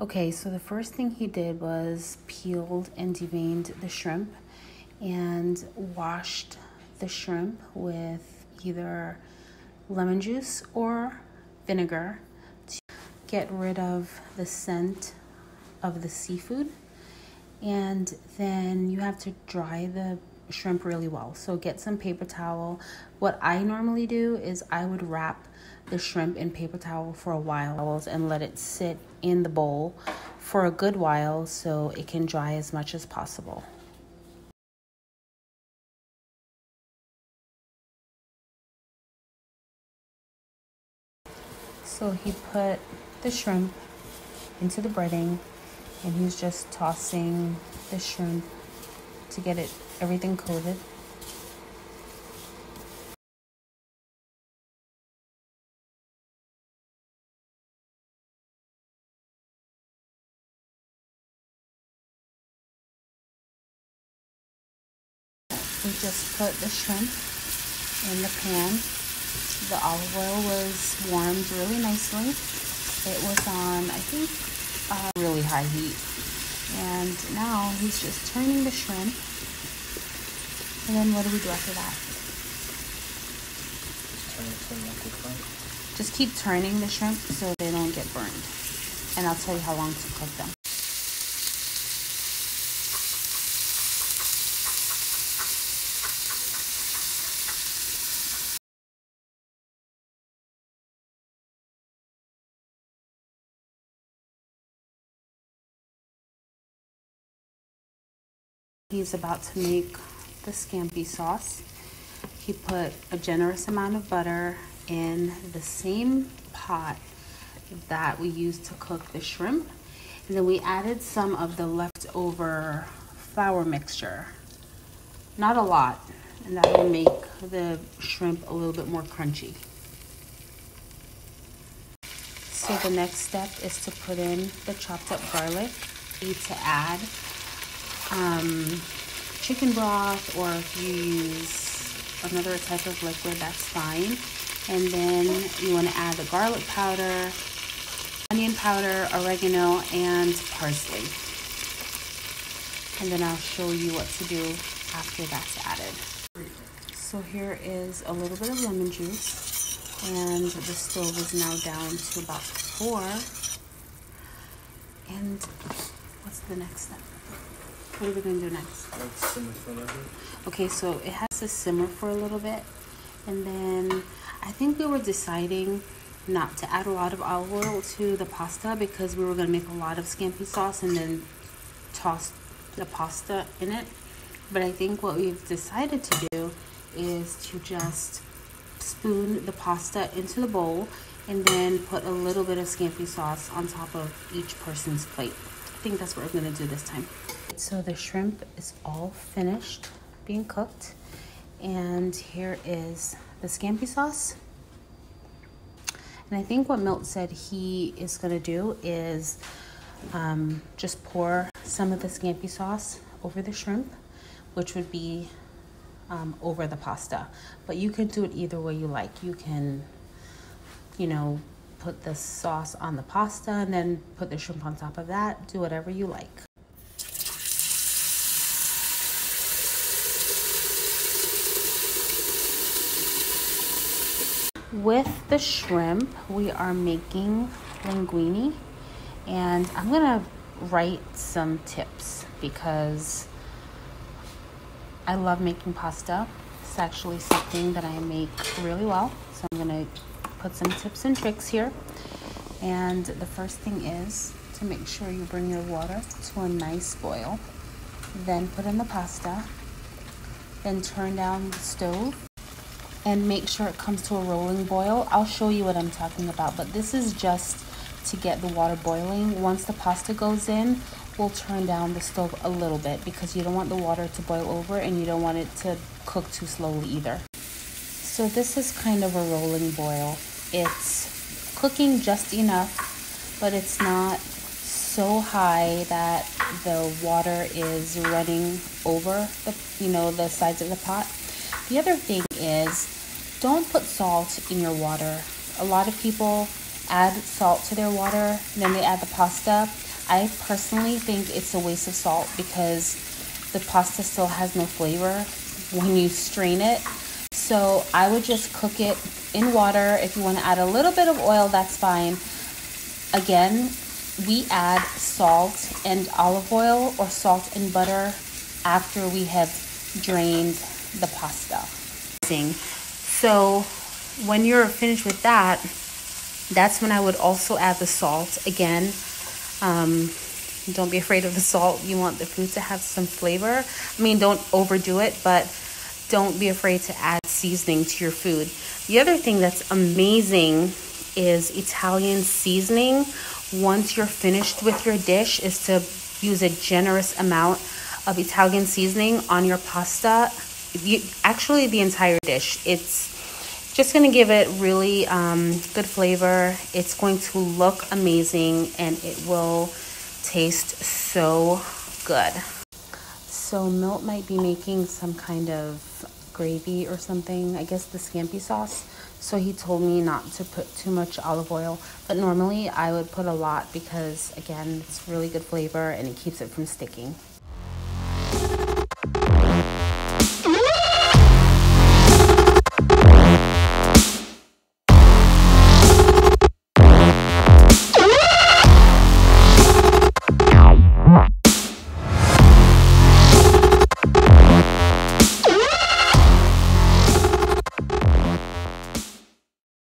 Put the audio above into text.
Okay, so the first thing he did was peeled and deveined the shrimp and washed the shrimp with either lemon juice or vinegar to get rid of the scent of the seafood. And then you have to dry the shrimp really well. So get some paper towel. What I normally do is I would wrap the shrimp in paper towel for a while and let it sit in the bowl for a good while so it can dry as much as possible. So he put the shrimp into the breading and he's just tossing the shrimp to get everything coated. We just put the shrimp in the pan. The olive oil was warmed really nicely. It was on, I think, really high heat. And now he's just turning the shrimp. And then what do we do after that? Just keep turning the shrimp so they don't get burned. And I'll tell you how long to cook them. He's about to make the scampi sauce. He put a generous amount of butter in the same pot that we used to cook the shrimp. And then we added some of the leftover flour mixture. Not a lot, and that will make the shrimp a little bit more crunchy. So the next step is to put in the chopped up garlic. You need to add chicken broth, or if you use another type of liquid, that's fine. And then you want to add the garlic powder, onion powder, oregano, and parsley. And then I'll show you what to do after that's added. So here is a little bit of lemon juice, and the stove is now down to about 4. And what's the next step? What are we going to do next? Let it simmer for a little bit. Okay, so it has to simmer for a little bit. And then I think we were deciding not to add a lot of olive oil to the pasta because we were going to make a lot of scampi sauce and then toss the pasta in it. But I think what we've decided to do is to just spoon the pasta into the bowl and then put a little bit of scampi sauce on top of each person's plate. I think that's what we're going to do this time. So the shrimp is all finished being cooked, and here is the scampi sauce. And I think what Milt said he is going to do is just pour some of the scampi sauce over the shrimp, which would be over the pasta. But you can do it either way you like. You can, put the sauce on the pasta and then put the shrimp on top of that. Do whatever you like. With the shrimp, we are making linguine, and I'm gonna write some tips because I love making pasta. It's actually something that I make really well, so I'm gonna put some tips and tricks here. And the first thing is to make sure you bring your water to a nice boil, then put in the pasta, then turn down the stove and make sure it comes to a rolling boil. I'll show you what I'm talking about, but this is just to get the water boiling. Once the pasta goes in, we'll turn down the stove a little bit because you don't want the water to boil over and you don't want it to cook too slowly either. So this is kind of a rolling boil. It's cooking just enough, but it's not so high that the water is running over the sides of the pot. The other thing is, don't put salt in your water. A lot of people add salt to their water, then they add the pasta. I personally think it's a waste of salt because the pasta still has no flavor when you strain it. So I would just cook it in water. If you want to add a little bit of oil, that's fine. Again, we add salt and olive oil or salt and butter after we have drained the pasta. So when you're finished with that, that's when I would also add the salt. Again, don't be afraid of the salt. You want the food to have some flavor. I mean, don't overdo it, but don't be afraid to add seasoning to your food. The other thing that's amazing is Italian seasoning. Once you're finished with your dish, is to use a generous amount of Italian seasoning on your pasta. Actually, the entire dish. It's just going to give it really good flavor. It's going to look amazing and it will taste so good. So Milt might be making some kind of gravy or something, I guess the scampi sauce. So he told me not to put too much olive oil, but normally I would put a lot because again, it's really good flavor and it keeps it from sticking.